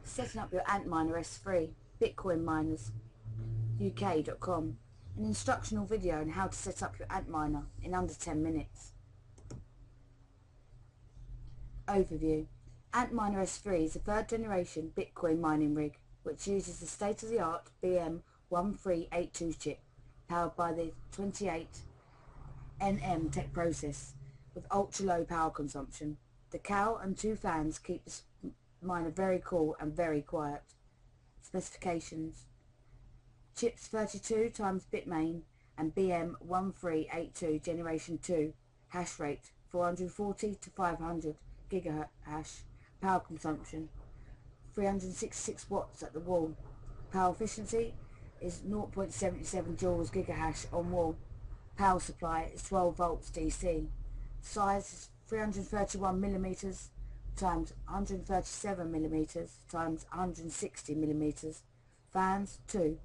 Setting up your AntMiner S3, bitcoinminersuk.com, an instructional video on how to set up your AntMiner in under 10 minutes. Overview. AntMiner S3 is a third generation Bitcoin mining rig which uses the state-of-the-art BM1382 chip powered by the 28nm tech process with ultra-low power consumption. The cowl and two fans keep the miner very cool and very quiet. Specifications: chips 32 times Bitmain and BM1382 generation 2, hash rate 440 to 500 gigahash, power consumption 366 watts at the wall, power efficiency is 0.77 joules gigahash on wall, power supply is 12 volts DC, size is 331 millimeters times 137 millimeters times 160 millimeters, fans 2,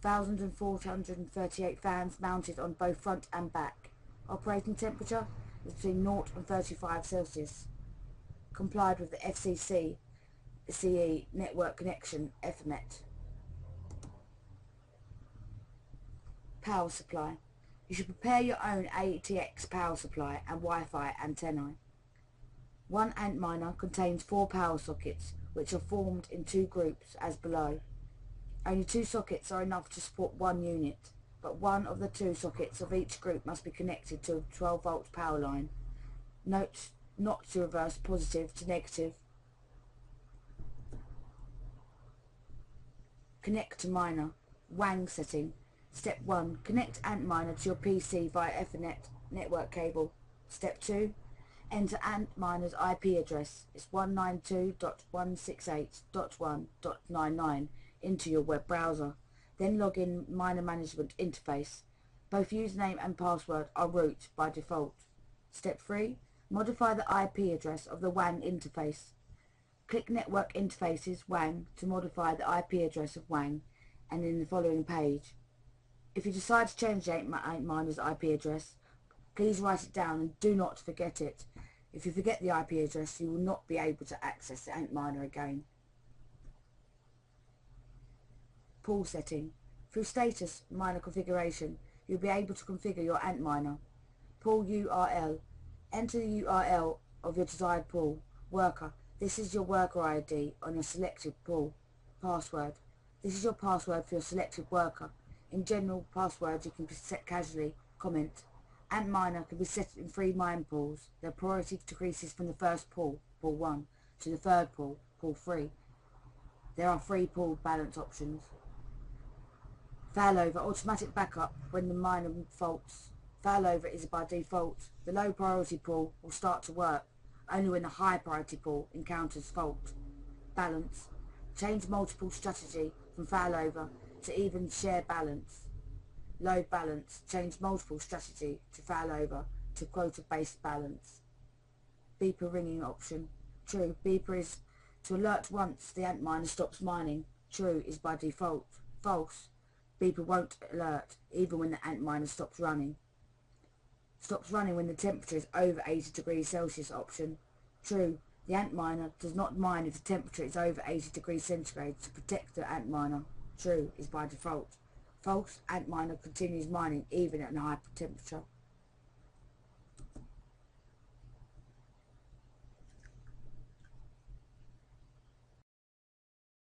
1,438 fans mounted on both front and back, operating temperature is between 0 and 35 Celsius, complied with the FCC CE network connection Ethernet. Power supply. You should prepare your own ATX power supply and Wi-Fi antennae. One AntMiner contains 4 power sockets which are formed in 2 groups as below. Only 2 sockets are enough to support one unit, but one of the 2 sockets of each group must be connected to a 12 volt power line. Note not to reverse positive to negative. Connect to miner. WAN setting. Step 1. Connect AntMiner to your PC via Ethernet network cable. Step 2. Enter AntMiner's IP address. It's 192.168.1.99 into your web browser. Then log in miner management interface. Both username and password are root by default. Step 3. Modify the IP address of the WAN interface. Click Network Interfaces WAN to modify the IP address of WAN and in the following page. If you decide to change AntMiner's IP address, please write it down and do not forget it. If you forget the IP address, you will not be able to access the AntMiner again. Pool setting. Through status miner configuration, you'll be able to configure your AntMiner. Pool URL. Enter the URL of your desired pool. Worker. This is your worker ID on your selected pool. Password. This is your password for your selected worker. In general, passwords you can be set casually. Comment. AntMiner can be set in 3 mine pools. Their priority decreases from the first pool, pool 1, to the third pool, pool 3. There are 3 pool balance options. Failover. Automatic backup when the miner faults. Failover is by default. The low priority pool will start to work only when the high priority pool encounters fault. Balance. Change multiple strategy from failover to even share balance. Load balance. Change multiple strategy to failover to quota based balance. Beeper ringing option. True. Beeper is to alert once the AntMiner stops mining. True is by default. False. Beeper won't alert even when the AntMiner stops running. Stops running when the temperature is over 80 degrees Celsius option. True. The AntMiner does not mine if the temperature is over 80 degrees centigrade to protect the AntMiner. True is by default. False. AntMiner continues mining even at a high temperature.